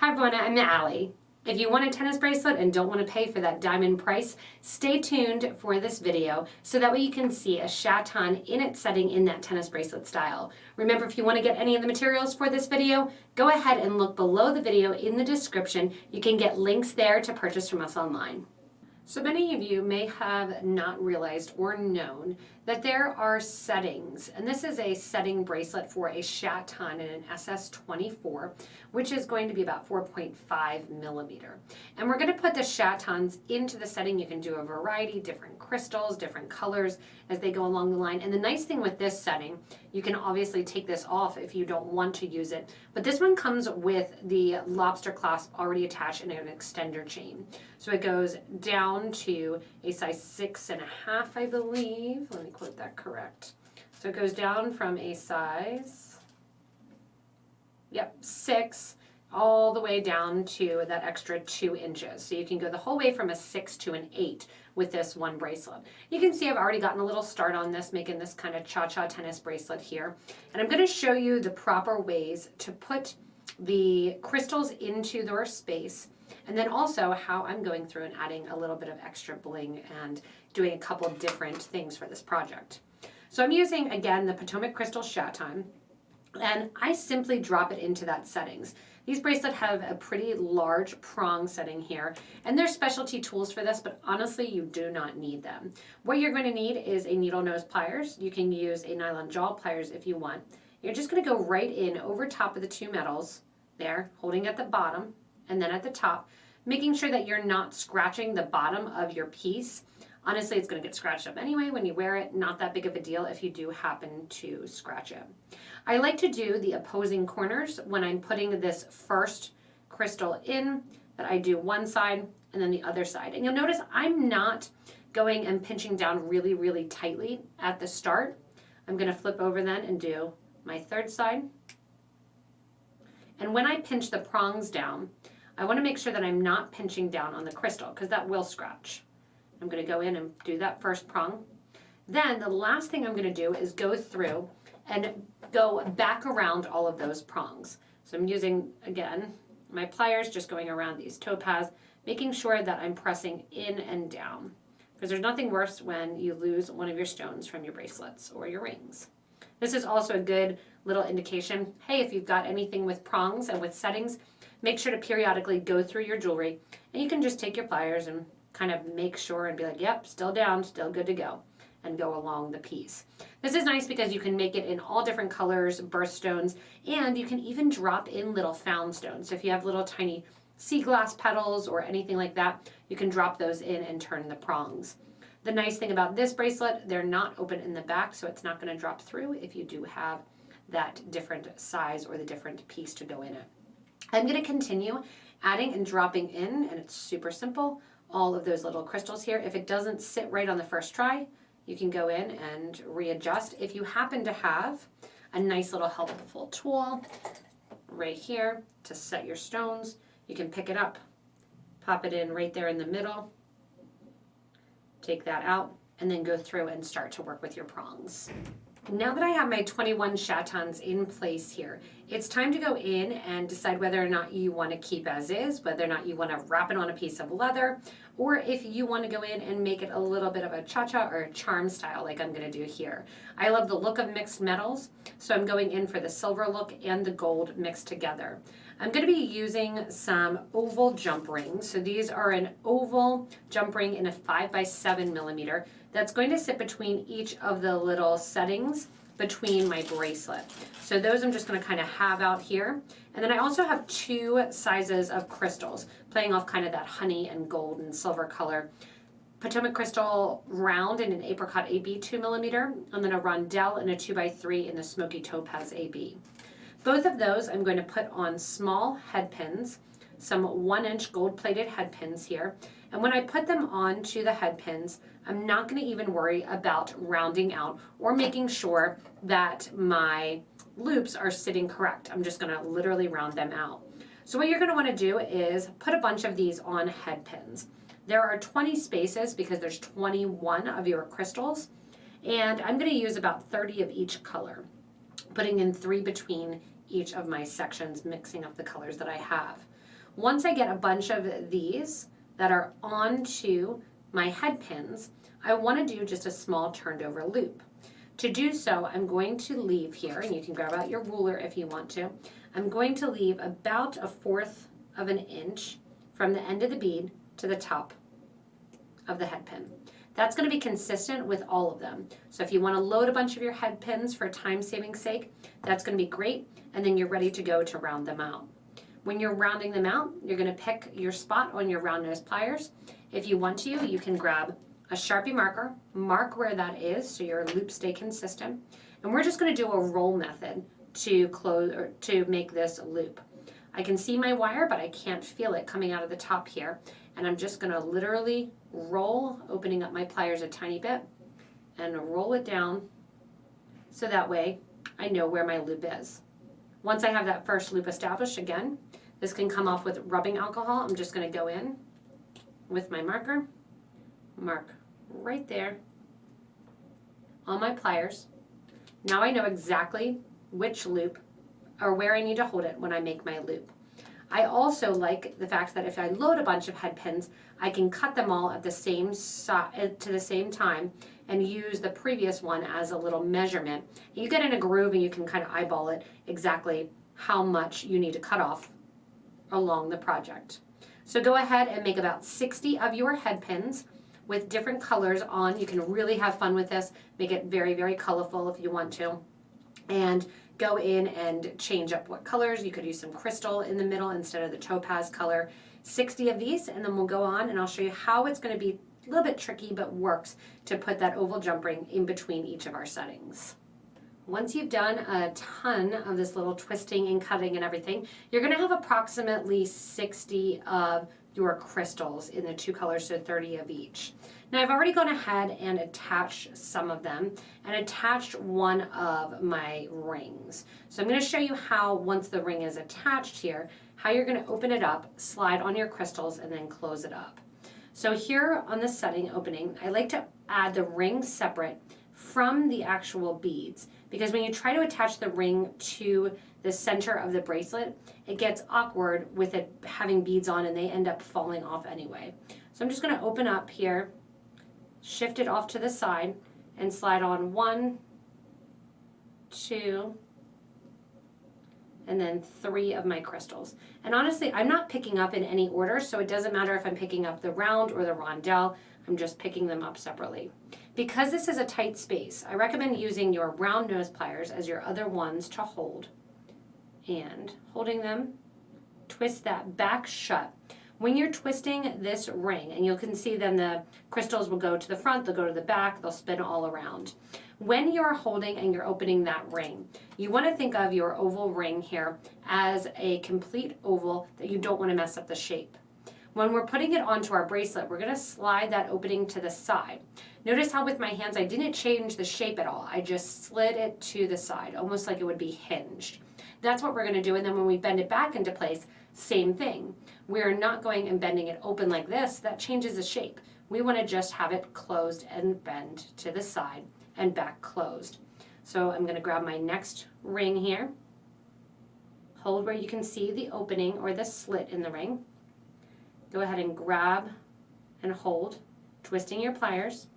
Hi everyone, I'm Allie. If you want a tennis bracelet and don't want to pay for that diamond price, stay tuned for this video so that way you can see a Chaton in its setting in that tennis bracelet style. Remember, if you want to get any of the materials for this video, go ahead and look below the video in the description. You can get links there to purchase from us online. So many of you may have not realized or known that there are settings, and this is a setting bracelet for a Chaton in an SS24, which is going to be about 4.5 millimeter. And we're going to put the Chatons into the setting. You can do a variety, different crystals, different colors as they go along the line. And the nice thing with this setting, you can obviously take this off if you don't want to use it, but this one comes with the lobster clasp already attached in an extender chain. So it goes down to a size 6.5, I believe. Let me quote that correct. So it goes down from a size, 6, all the way down to that extra 2 inches. So you can go the whole way from a 6 to an 8 with this one bracelet. You can see I've already gotten a little start on this, making this kind of cha-cha tennis bracelet here. And I'm going to show you the proper ways to put the crystals into their space, and then also how I'm going through and adding a little bit of extra bling and doing a couple different things for this project. So I'm using, again, the Potomac Crystal Chaton, and I simply drop it into that settings. These bracelets have a pretty large prong setting here, and there's specialty tools for this, but honestly, you do not need them. What you're going to need is a needle nose pliers. You can use a nylon jaw pliers if you want. You're just going to go right in over top of the 2 metals there, holding at the bottom and then at the top, making sure that you're not scratching the bottom of your piece. Honestly, it's going to get scratched up anyway when you wear it. Not that big of a deal if you do happen to scratch it. I like to do the opposing corners when I'm putting this first crystal in, that I do one side and then the other side. And you'll notice I'm not going and pinching down really, really tightly at the start. I'm going to flip over then and do my third side. And when I pinch the prongs down, I want to make sure that I'm not pinching down on the crystal because that will scratch. I'm going to go in and do that first prong. Then the last thing I'm going to do is go through and go back around all of those prongs. So I'm using, again, my pliers, just going around these Topaz, making sure that I'm pressing in and down, because there's nothing worse when you lose one of your stones from your bracelets or your rings. This is also a good little indication. Hey, if you've got anything with prongs and with settings, make sure to periodically go through your jewelry, and you can just take your pliers and kind of make sure and be like, yep, still down, still good to go, and go along the piece. This is nice because you can make it in all different colors, birthstones, and you can even drop in little found stones. So if you have little tiny sea glass petals or anything like that, you can drop those in and turn the prongs. The nice thing about this bracelet, they're not open in the back, so it's not going to drop through if you do have that different size or the different piece to go in it. I'm going to continue adding and dropping in, and it's super simple, all of those little crystals here. If it doesn't sit right on the first try, you can go in and readjust. If you happen to have a nice little helpful tool right here to set your stones, you can pick it up, pop it in right there in the middle, take that out, and then go through and start to work with your prongs. Now that I have my 21 Chatons in place here, it's time to go in and decide whether or not you want to keep as is, whether or not you want to wrap it on a piece of leather, or if you want to go in and make it a little bit of a cha-cha or a charm style like I'm going to do here. I love the look of mixed metals, so I'm going in for the silver look and the gold mixed together. I'm going to be using some oval jump rings. So these are an oval jump ring in a 5x7 millimeter that's going to sit between each of the little settings between my bracelet. So those I'm just going to kind of have out here. And then I also have 2 sizes of crystals, playing off kind of that honey and gold and silver color. Potomac Crystal Round in an Apricot AB 2 millimeter, and then a Rondelle in a 2x3 in the Smoky Topaz AB. Both of those I'm going to put on small head pins, some 1-inch gold-plated head pins here. And when I put them onto the head pins, I'm not going to even worry about rounding out or making sure that my loops are sitting correct. I'm just going to literally round them out. So what you're going to want to do is put a bunch of these on head pins. There are 20 spaces because there's 21 of your crystals, and I'm going to use about 30 of each color, putting in 3 between each of my sections, mixing up the colors that I have. Once I get a bunch of these that are onto my head pins, I want to do just a small turned over loop. To do so, I'm going to leave here, and you can grab out your ruler if you want to. I'm going to leave about 1/4 of an inch from the end of the bead to the top of the head pin. That's going to be consistent with all of them. So if you want to load a bunch of your head pins for time-saving sake, that's going to be great, and then you're ready to go to round them out. When you're rounding them out, you're going to pick your spot on your round nose pliers. If you want to, you can grab a Sharpie marker, mark where that is so your loops stay consistent, and we're just going to do a roll method to close or to make this loop. I can see my wire, but I can't feel it coming out of the top here, and I'm just going to literally roll, opening up my pliers a tiny bit, and roll it down so that way I know where my loop is. Once I have that first loop established, again, this can come off with rubbing alcohol. I'm just going to go in with my marker, mark right there on my pliers. Now I know exactly which loop or where I need to hold it when I make my loop. I also like the fact that if I load a bunch of head pins, I can cut them all at the same to the same time and use the previous one as a little measurement. You get in a groove and you can kind of eyeball it exactly how much you need to cut off along the project. So go ahead and make about 60 of your head pins with different colors on. You can really have fun with this. Make it very, very colorful if you want to. And go in and change up what colors. You could use some crystal in the middle instead of the topaz color. 60 of these, and then we'll go on and I'll show you how it's going to be a little bit tricky but works to put that oval jump ring in between each of our settings. Once you've done a ton of this little twisting and cutting and everything, you're going to have approximately 60 of your crystals in the two colors, so 30 of each. Now I've already gone ahead and attached some of them and attached one of my rings. So I'm going to show you how, once the ring is attached here, how you're going to open it up, slide on your crystals, and then close it up. So here on the setting opening, I like to add the ring separate from the actual beads, because when you try to attach the ring to the center of the bracelet, it gets awkward with it having beads on and they end up falling off anyway. So I'm just going to open up here, shift it off to the side, and slide on 1, 2, and then 3 of my crystals. And honestly, I'm not picking up in any order, so it doesn't matter if I'm picking up the round or the rondelle. I'm just picking them up separately. Because this is a tight space, I recommend using your round nose pliers as your other ones to hold. And holding them, twist that back shut. When you're twisting this ring, and you can see then the crystals will go to the front, they'll go to the back, they'll spin all around. When you're holding and you're opening that ring, you want to think of your oval ring here as a complete oval that you don't want to mess up the shape. When we're putting it onto our bracelet, we're going to slide that opening to the side. Notice how with my hands I didn't change the shape at all. I just slid it to the side, almost like it would be hinged. That's what we're going to do, and then when we bend it back into place, same thing. We're not going and bending it open like this. That changes the shape. We want to just have it closed and bend to the side and back closed. So I'm going to grab my next ring here, hold where you can see the opening or the slit in the ring. Go ahead and grab and hold, twisting your pliers.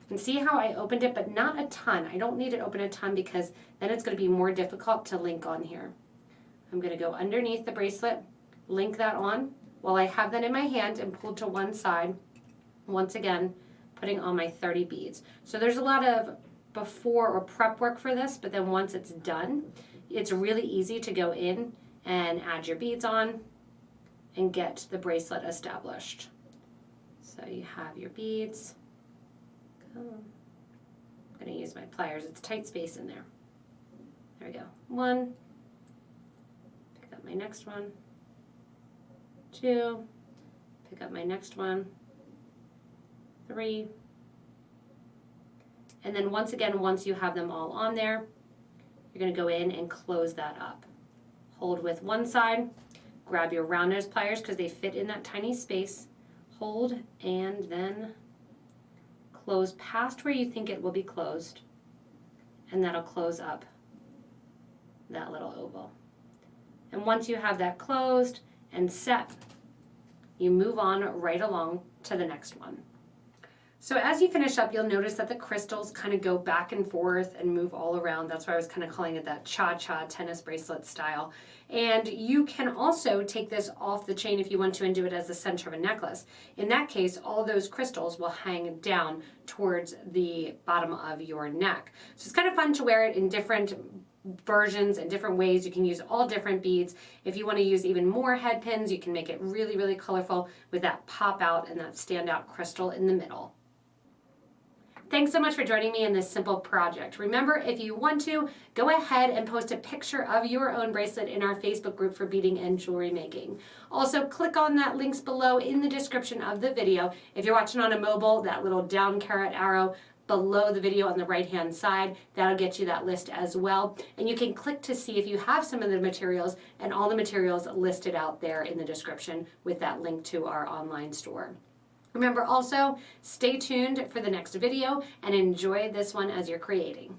And see how I opened it, but not a ton. I don't need it open a ton because then it's going to be more difficult to link on here. I'm going to go underneath the bracelet, link that on while I have that in my hand and pulled to one side. Once again, putting on my 30 beads. So there's a lot of before or prep work for this, but then once it's done, it's really easy to go in and add your beads on and get the bracelet established. So you have your beads. I'm going to use my pliers. It's tight space in there. There we go. 1. Pick up my next one. 2. Pick up my next one. 3. And then once again, once you have them all on there, you're going to go in and close that up. Hold with one side. Grab your round nose pliers because they fit in that tiny space. Hold and then close past where you think it will be closed, and that'll close up that little oval. And once you have that closed and set, you move on right along to the next one. So as you finish up, you'll notice that the crystals kind of go back and forth and move all around. That's why I was kind of calling it that cha-cha tennis bracelet style. And you can also take this off the chain if you want to and do it as the center of a necklace. In that case, all those crystals will hang down towards the bottom of your neck. So it's kind of fun to wear it in different versions and different ways. You can use all different beads. If you want to use even more head pins, you can make it really, really colorful with that pop out and that standout crystal in the middle. Thanks so much for joining me in this simple project. Remember, if you want to, go ahead and post a picture of your own bracelet in our Facebook group for beading and jewelry making. Also, click on that links below in the description of the video. If you're watching on a mobile, that little down caret arrow below the video on the right-hand side, that'll get you that list as well. And you can click to see if you have some of the materials, and all the materials listed out there in the description with that link to our online store. Remember also, stay tuned for the next video and enjoy this one as you're creating.